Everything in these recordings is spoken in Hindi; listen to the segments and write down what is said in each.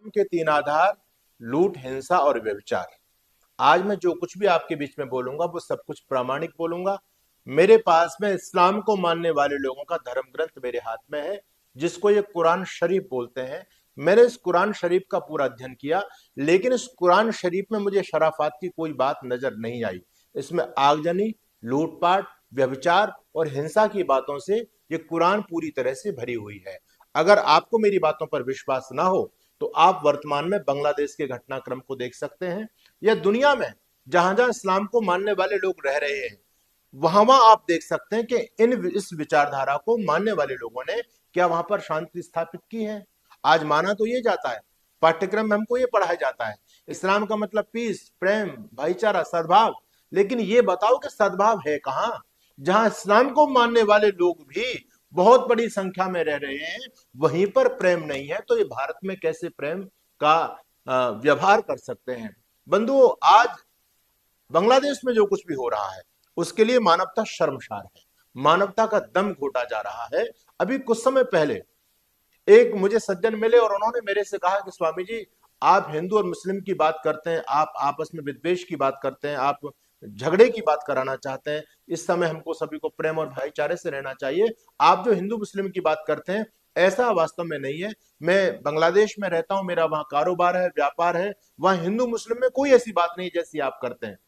के तीन आधार: लूट, हिंसा और व्यभिचार। आज मैं जो कुछ भी आपके बीच में बोलूंगा वो सब कुछ प्रामाणिक बोलूंगा। मेरे पास में इस्लाम को मानने वाले लोगों का धर्म ग्रंथ मेरे हाथ में है, जिसको ये कुरान शरीफ बोलते हैं। मैंने इस कुरान शरीफ का पूरा अध्ययन किया, लेकिन इस कुरान शरीफ में मुझे शराफत की कोई बात नजर नहीं आई। इसमें आगजनी, लूटपाट, व्यभिचार और हिंसा की बातों से ये कुरान पूरी तरह से भरी हुई है। अगर आपको मेरी बातों पर विश्वास ना हो तो आप वर्तमान में बांग्लादेश के घटनाक्रम को देख सकते हैं, या दुनिया में जहां जहां इस्लाम को मानने वाले लोग रह रहे हैं वहां वहां आप देख सकते हैं कि इस विचारधारा को मानने वाले लोगों ने क्या वहां पर शांति स्थापित की है। आज माना तो ये जाता है, पाठ्यक्रम में हमको ये पढ़ाया जाता है, इस्लाम का मतलब पीस, प्रेम, भाईचारा, सद्भाव। लेकिन ये बताओ कि सद्भाव है कहाँ, जहां इस्लाम को मानने वाले लोग भी बहुत बड़ी संख्या में रह रहे हैं, वहीं पर प्रेम नहीं है। तो ये भारत में कैसे प्रेम का व्यवहार कर सकते हैं। बंधुओं, आज बांग्लादेश में जो कुछ भी हो रहा है उसके लिए मानवता शर्मसार है, मानवता का दम घोटा जा रहा है। अभी कुछ समय पहले एक मुझे सज्जन मिले और उन्होंने मेरे से कहा कि स्वामी जी, आप हिंदू और मुस्लिम की बात करते हैं, आप आपस में विद्वेष की बात करते हैं, आप झगड़े की बात कराना चाहते हैं। इस समय हमको सभी को प्रेम और भाईचारे से रहना चाहिए। आप जो हिंदू मुस्लिम की बात करते हैं, ऐसा वास्तव में नहीं है। मैं बांग्लादेश में रहता हूं, मेरा वहां कारोबार है, व्यापार है, वहां हिंदू मुस्लिम में कोई ऐसी बात नहीं जैसी आप करते हैं।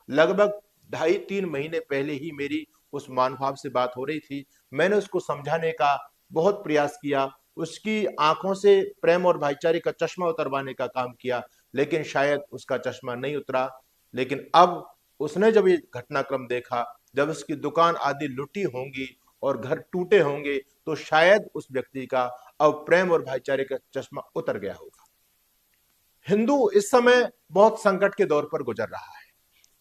लगभग 2.5-3 महीने पहले ही मेरी उस महानुभाव से बात हो रही थी। मैंने उसको समझाने का बहुत प्रयास किया, उसकी आंखों से प्रेम और भाईचारे का चश्मा उतरवाने का काम किया, लेकिन शायद उसका चश्मा नहीं उतरा। लेकिन अब उसने जब ये घटनाक्रम देखा, जब उसकी दुकान आदि लुटी होंगी और घर टूटे होंगे, तो शायद उस व्यक्ति का अब प्रेम और भाईचारे का चश्मा उतर गया होगा। हिंदू इस समय बहुत संकट के दौर पर गुजर रहा है।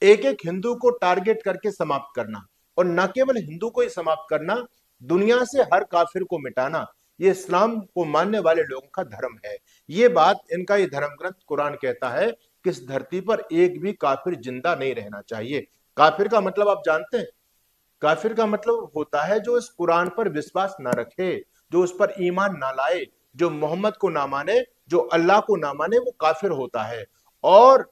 एक एक हिंदू को टारगेट करके समाप्त करना, और न केवल हिंदू को ही समाप्त करना, दुनिया से हर काफिर को मिटाना, ये इस्लाम को मानने वाले लोगों का धर्म है। ये बात इनका ये धर्म ग्रंथ कुरान कहता है कि इस धरती पर एक भी काफिर जिंदा नहीं रहना चाहिए। काफिर का मतलब आप जानते हैं? काफिर का मतलब होता है जो इस कुरान पर विश्वास ना रखे, जो उस पर ईमान ना लाए, जो मोहम्मद को ना माने, जो अल्लाह को ना माने, वो काफिर होता है। और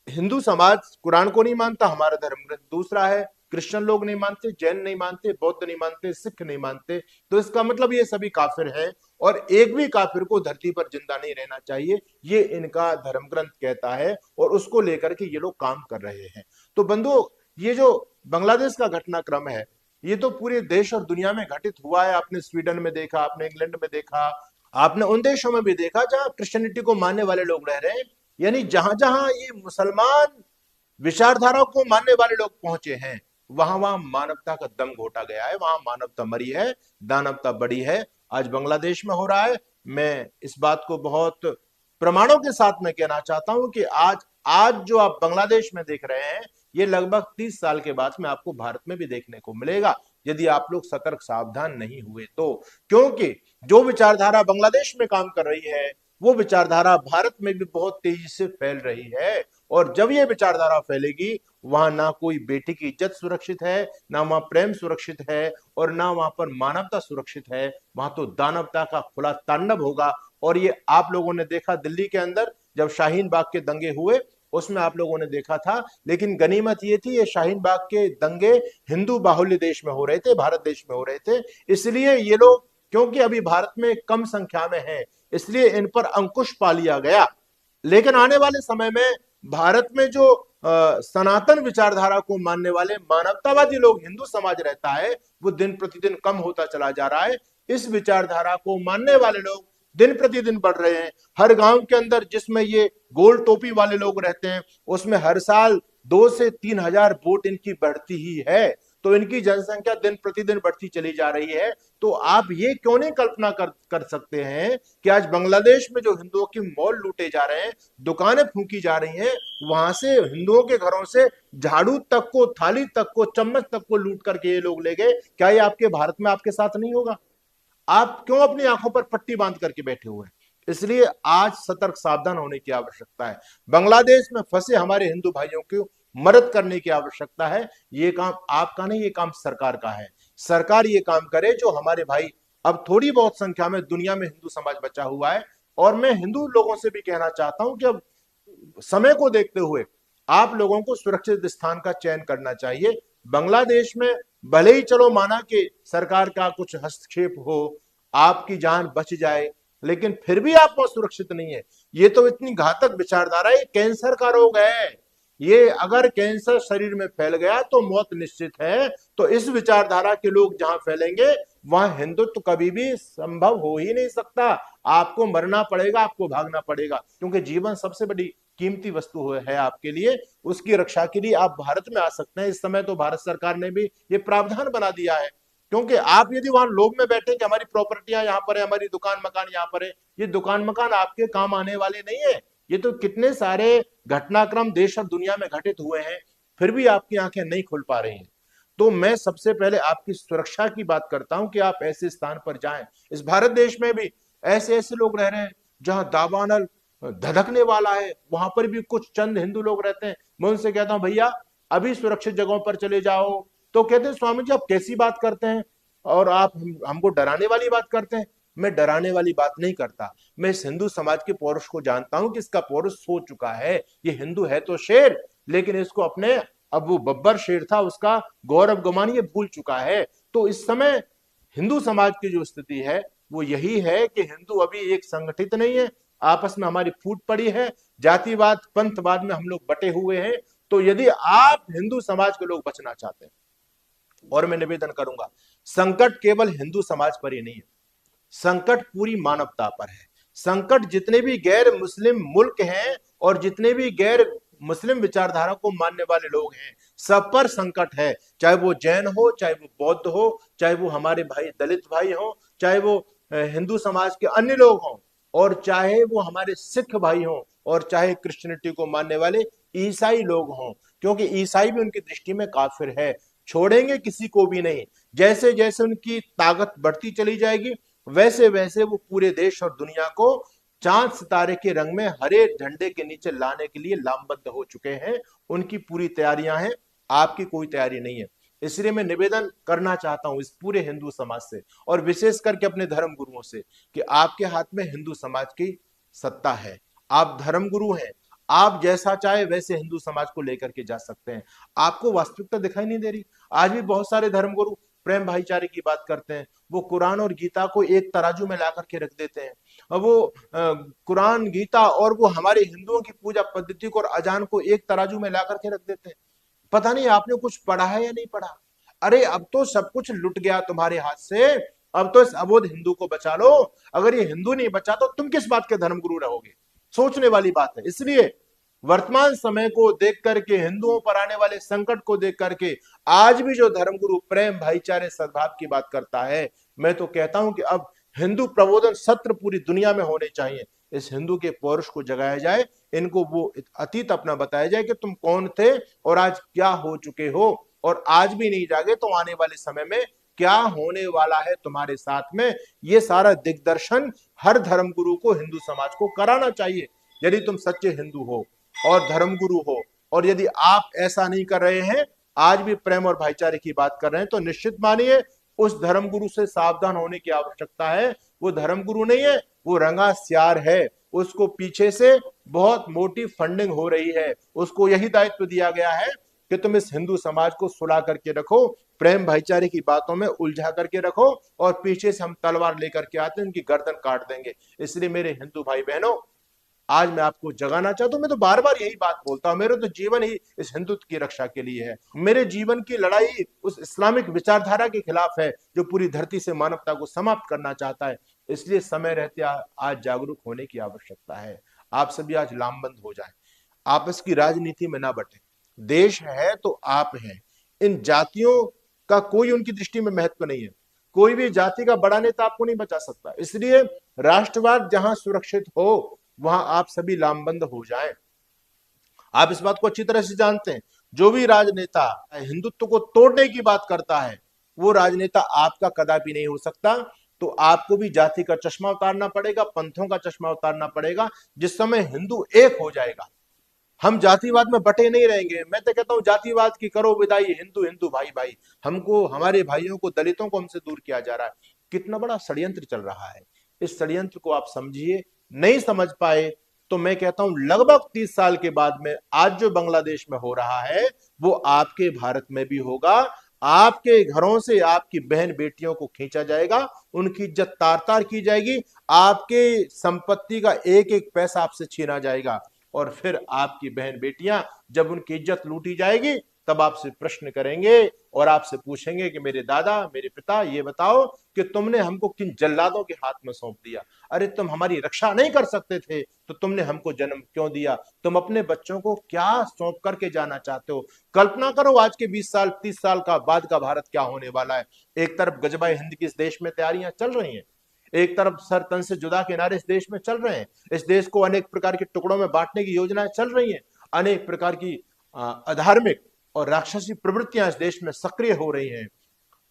हिंदू समाज कुरान को नहीं मानता, हमारा धर्म ग्रंथ दूसरा है। क्रिश्चियन लोग नहीं मानते, जैन नहीं मानते, बौद्ध नहीं मानते, सिख नहीं मानते। तो इसका मतलब ये सभी काफिर हैं, और एक भी काफिर को धरती पर जिंदा नहीं रहना चाहिए, ये इनका धर्म ग्रंथ कहता है, और उसको लेकर के ये लोग काम कर रहे हैं। तो बंधुओं, ये जो बांग्लादेश का घटनाक्रम है, ये तो पूरे देश और दुनिया में घटित हुआ है। आपने स्वीडन में देखा, आपने इंग्लैंड में देखा, आपने उन देशों में भी देखा जहां क्रिश्चियनिटी को मानने वाले लोग रह रहे हैं। यानी जहां जहां ये मुसलमान विचारधारा को मानने वाले लोग पहुंचे हैं, वहां वहां मानवता का दम घोटा गया है, वहां मानवता मरी है, दानवता बड़ी है। आज बांग्लादेश में हो रहा है। मैं इस बात को बहुत प्रमाणों के साथ में कहना चाहता हूं कि आज आज जो आप बांग्लादेश में देख रहे हैं, ये लगभग 30 साल के बाद में आपको भारत में भी देखने को मिलेगा, यदि आप लोग सतर्क सावधान नहीं हुए तो। क्योंकि जो विचारधारा बांग्लादेश में काम कर रही है, वो विचारधारा भारत में भी बहुत तेजी से फैल रही है। और जब ये विचारधारा फैलेगी, वहां ना कोई बेटी की इज्जत सुरक्षित है, ना वहां प्रेम सुरक्षित है, और ना वहां पर मानवता सुरक्षित है। वहां तो दानवता का खुला तांडव होगा। और ये आप लोगों ने देखा दिल्ली के अंदर जब शाहीन बाग के दंगे हुए, उसमें आप लोगों ने देखा था। लेकिन गनीमत ये थी, ये शाहीन बाग के दंगे हिंदू बाहुल्य देश में हो रहे थे, भारत देश में हो रहे थे। इसलिए ये लोग, क्योंकि अभी भारत में कम संख्या में है, इसलिए इन पर अंकुश पा लिया गया। लेकिन आने वाले समय में भारत में जो सनातन विचारधारा को मानने वाले मानवतावादी लोग, हिंदू समाज रहता है, वो दिन प्रतिदिन कम होता चला जा रहा है। इस विचारधारा को मानने वाले लोग दिन प्रतिदिन बढ़ रहे हैं। हर गांव के अंदर जिसमें ये गोल टोपी वाले लोग रहते हैं, उसमें हर साल 2 से 3 हजार वोट इनकी बढ़ती ही है। तो इनकी जनसंख्या दिन प्रतिदिन बढ़ती चली जा रही है। तो आप ये क्यों नहीं कल्पना कर सकते हैं कि आज बांग्लादेश में जो हिंदुओं के मॉल लूटे जा रहे हैं, दुकानें फूंकी जा रही हैं, वहां से हिंदुओं के घरों से झाड़ू तक को, थाली तक को, चम्मच तक को लूट करके ये लोग ले गए। क्या ये आपके भारत में आपके साथ नहीं होगा? आप क्यों अपनी आंखों पर पट्टी बांध करके बैठे हुए हैं? इसलिए आज सतर्क सावधान होने की आवश्यकता है। बांग्लादेश में फंसे हमारे हिंदू भाइयों की मदद करने की आवश्यकता है। ये काम आपका नहीं, ये काम सरकार का है। सरकार ये काम करे जो हमारे भाई, अब थोड़ी बहुत संख्या में दुनिया में हिंदू समाज बचा हुआ है, और मैं हिंदू लोगों से भी कहना चाहता हूं कि अब समय को देखते हुए आप लोगों को सुरक्षित स्थान का चयन करना चाहिए। बांग्लादेश में भले ही चलो माना कि सरकार का कुछ हस्तक्षेप हो, आपकी जान बच जाए, लेकिन फिर भी आप वहां सुरक्षित नहीं है। ये तो इतनी घातक विचारधारा है, कैंसर का रोग है ये। अगर कैंसर शरीर में फैल गया तो मौत निश्चित है। तो इस विचारधारा के लोग जहां फैलेंगे वहां हिंदुत्व कभी भी संभव हो ही नहीं सकता। आपको मरना पड़ेगा, आपको भागना पड़ेगा, क्योंकि जीवन सबसे बड़ी कीमती वस्तु है आपके लिए। उसकी रक्षा के लिए आप भारत में आ सकते हैं। इस समय तो भारत सरकार ने भी ये प्रावधान बना दिया है, क्योंकि आप यदि वहां लोभ में बैठे कि हमारी प्रॉपर्टियां यहाँ पर है, हमारी दुकान मकान यहाँ पर है, ये दुकान मकान आपके काम आने वाले नहीं है। ये तो कितने सारे घटनाक्रम देश और दुनिया में घटित हुए हैं, फिर भी आपकी आंखें नहीं खुल पा रही हैं। तो मैं सबसे पहले आपकी सुरक्षा की बात करता हूं कि आप ऐसे स्थान पर जाएं। इस भारत देश में भी ऐसे ऐसे लोग रह रहे हैं जहां दावानल धधकने वाला है, वहां पर भी कुछ चंद हिंदू लोग रहते हैं। मैं उनसे कहता हूं भैया अभी सुरक्षित जगहों पर चले जाओ, तो कहते हैं स्वामी जी आप कैसी बात करते हैं और आप हमको डराने वाली बात करते हैं। मैं डराने वाली बात नहीं करता, मैं इस हिंदू समाज के पौरुष को जानता हूं कि इसका पौरुष सो चुका है। ये हिंदू है तो शेर, लेकिन इसको अपने, अब वो बब्बर शेर था उसका गौरव गमान ये भूल चुका है। तो इस समय हिंदू समाज की जो स्थिति है वो यही है कि हिंदू अभी एक संगठित नहीं है, आपस में हमारी फूट पड़ी है, जातिवाद पंथवाद में हम लोग बटे हुए हैं। तो यदि आप हिंदू समाज के लोग बचना चाहते हैं, और मैं निवेदन करूंगा, संकट केवल हिंदू समाज पर ही नहीं है, संकट पूरी मानवता पर है। संकट जितने भी गैर मुस्लिम मुल्क हैं और जितने भी गैर मुस्लिम विचारधारा को मानने वाले लोग हैं, सब पर संकट है। चाहे वो जैन हो, चाहे वो बौद्ध हो, चाहे वो हमारे भाई दलित भाई हो, चाहे वो हिंदू समाज के अन्य लोग हों, और चाहे वो हमारे सिख भाई हों, और चाहे क्रिश्चियनिटी को मानने वाले ईसाई लोग हों, क्योंकि ईसाई भी उनकी दृष्टि में काफिर है। छोड़ेंगे किसी को भी नहीं। जैसे जैसे उनकी ताकत बढ़ती चली जाएगी वैसे वैसे वो पूरे देश और दुनिया को चांद सितारे के रंग में हरे झंडे के नीचे लाने के लिए लामबद्ध हो चुके हैं। उनकी पूरी तैयारियां हैं, आपकी कोई तैयारी नहीं है। इसलिए मैं निवेदन करना चाहता हूं इस पूरे हिंदू समाज से, और विशेष करके अपने धर्म गुरुओं से, कि आपके हाथ में हिंदू समाज की सत्ता है। आप धर्म गुरु हैं, आप जैसा चाहे वैसे हिंदू समाज को लेकर के जा सकते हैं। आपको वास्तविकता दिखाई नहीं दे रही? आज भी बहुत सारे धर्मगुरु प्रेम भाईचारे की बात करते हैं, वो कुरान और गीता को एक तराजू में ला करके रख देते हैं। अब वो कुरान गीता और वो हमारे हिंदुओं की पूजा पद्धति को और अजान को एक तराजू में ला करके रख देते हैं। पता नहीं आपने कुछ पढ़ा है या नहीं पढ़ा। अरे अब तो सब कुछ लुट गया तुम्हारे हाथ से, अब तो इस अबोध हिंदू को बचा लो। अगर ये हिंदू नहीं बचा तो तुम किस बात के धर्मगुरु रहोगे? सोचने वाली बात है। इसलिए वर्तमान समय को देख करके, हिंदुओं पर आने वाले संकट को देख करके, आज भी जो धर्मगुरु प्रेम भाईचारे सद्भाव की बात करता है, मैं तो कहता हूं कि अब हिंदू प्रबोधन सत्र पूरी दुनिया में होने चाहिए। इस हिंदू के पौरुष को जगाया जाए, इनको वो अतीत अपना बताया जाए कि तुम कौन थे और आज क्या हो चुके हो, और आज भी नहीं जागे तो आने वाले समय में क्या होने वाला है तुम्हारे साथ में। ये सारा दिग्दर्शन हर धर्मगुरु को, हिंदू समाज को कराना चाहिए। यदि तुम सच्चे हिंदू हो और धर्मगुरु हो, और यदि आप ऐसा नहीं कर रहे हैं, आज भी प्रेम और भाईचारे की बात कर रहे हैं, तो निश्चित मानिए उस धर्मगुरु से सावधान होने की आवश्यकता है। वो धर्मगुरु नहीं है, वो रंगा सियार है। उसको पीछे से बहुत मोटी फंडिंग हो रही है। उसको यही दायित्व दिया गया है कि तुम इस हिंदू समाज को सुला करके रखो, प्रेम भाईचारे की बातों में उलझा करके रखो, और पीछे से हम तलवार लेकर के आते हैं, उनकी गर्दन काट देंगे। इसलिए मेरे हिंदू भाई बहनों, आज मैं आपको जगाना चाहता हूं। मैं तो बार बार यही बात बोलता हूं, मेरा तो जीवन ही इस हिंदुत्व की रक्षा के लिए है। मेरे जीवन की लड़ाई उस इस्लामिक विचारधारा के खिलाफ है जो पूरी धरती से मानवता को समाप्त करना चाहता है। इसलिए समय रहते आज जागरूक होने की आवश्यकता है। आप सभी आज लामबंद हो जाएं, आपस की राजनीति में ना बटे। देश है तो आप हैं। इन जातियों का कोई उनकी दृष्टि में महत्व नहीं है। कोई भी जाति का बड़ा नेता आपको नहीं बचा सकता। इसलिए राष्ट्रवाद जहां सुरक्षित हो वहां आप सभी लामबंद हो जाएं। आप इस बात को अच्छी तरह से जानते हैं, जो भी राजनेता हिंदुत्व को तोड़ने की बात करता है, वो राजनेता आपका कदापि नहीं हो सकता। तो आपको भी जाति का चश्मा उतारना पड़ेगा, पंथों का चश्मा उतारना पड़ेगा। जिस समय हिंदू एक हो जाएगा, हम जातिवाद में बटे नहीं रहेंगे। मैं तो कहता हूं जातिवाद की करो विदाई, हिंदू हिंदू भाई भाई। हमको, हमारे भाइयों को, दलितों को हमसे दूर किया जा रहा है। कितना बड़ा षड्यंत्र चल रहा है। इस षड्यंत्र को आप समझिए, नहीं समझ पाए, तो मैं कहता हूं लगभग 30 साल के बाद में आज जो बांग्लादेश में हो रहा है वो आपके भारत में भी होगा। आपके घरों से आपकी बहन बेटियों को खींचा जाएगा, उनकी इज्जत तार तार की जाएगी, आपके संपत्ति का एक एक पैसा आपसे छीना जाएगा, और फिर आपकी बहन बेटियां जब उनकी इज्जत लूटी जाएगी तब आपसे प्रश्न करेंगे और आपसे पूछेंगे कि मेरे दादा, मेरे पिता, ये बताओ कि तुमने हमको किन जल्लादों के हाथ में सौंप दिया। अरे तुम हमारी रक्षा नहीं कर सकते थे तो तुमने हमको जन्म क्यों दिया? तुम अपने बच्चों को क्या सौंप करके जाना चाहते हो? कल्पना करो आज के 20 साल 30 साल का बाद का भारत क्या होने वाला है। एक तरफ गजबाए हिंद की इस देश में तैयारियां चल रही हैं, एक तरफ सर तन से जुदा के नारे इस देश में चल रहे हैं, इस देश को अनेक प्रकार के टुकड़ों में बांटने की योजनाएं चल रही हैं, अनेक प्रकार की अधार्मिक और राक्षसी प्रवृत्तियां इस देश में सक्रिय हो रही हैं।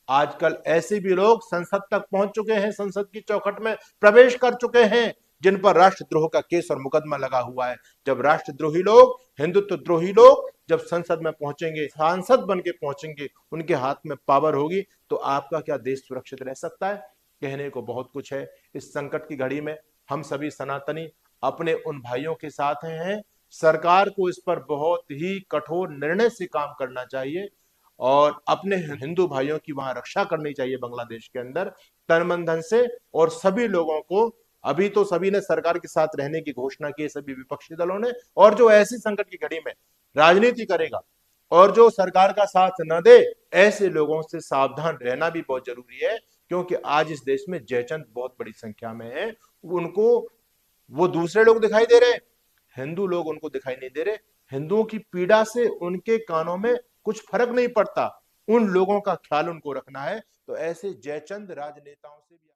आजकल ऐसे भी लोग संसद तक पहुंच चुके हैं, संसद की चौखट में प्रवेश कर चुके हैं, जिन पर राष्ट्रद्रोह का केस और मुकदमा लगा हुआ है। जब राष्ट्रद्रोही लोग, हिंदुत्व द्रोही लोग जब संसद में पहुंचेंगे, सांसद बन के पहुंचेंगे, उनके हाथ में पावर होगी, तो आपका क्या देश सुरक्षित रह सकता है? कहने को बहुत कुछ है। इस संकट की घड़ी में हम सभी सनातनी अपने उन भाइयों के साथ हैं। सरकार को इस पर बहुत ही कठोर निर्णय से काम करना चाहिए और अपने हिंदू भाइयों की वहां रक्षा करनी चाहिए बांग्लादेश के अंदर तन मन धन से। और सभी लोगों को, अभी तो सभी ने सरकार के साथ रहने की घोषणा की, सभी विपक्षी दलों ने, और जो ऐसी संकट की घड़ी में राजनीति करेगा और जो सरकार का साथ न दे, ऐसे लोगों से सावधान रहना भी बहुत जरूरी है। क्योंकि आज इस देश में जयचंद बहुत बड़ी संख्या में है, उनको वो दूसरे लोग दिखाई दे रहे हैं, हिंदू लोग उनको दिखाई नहीं दे रहे। हिंदुओं की पीड़ा से उनके कानों में कुछ फर्क नहीं पड़ता, उन लोगों का ख्याल उनको रखना है। तो ऐसे जयचंद राजनेताओं से भी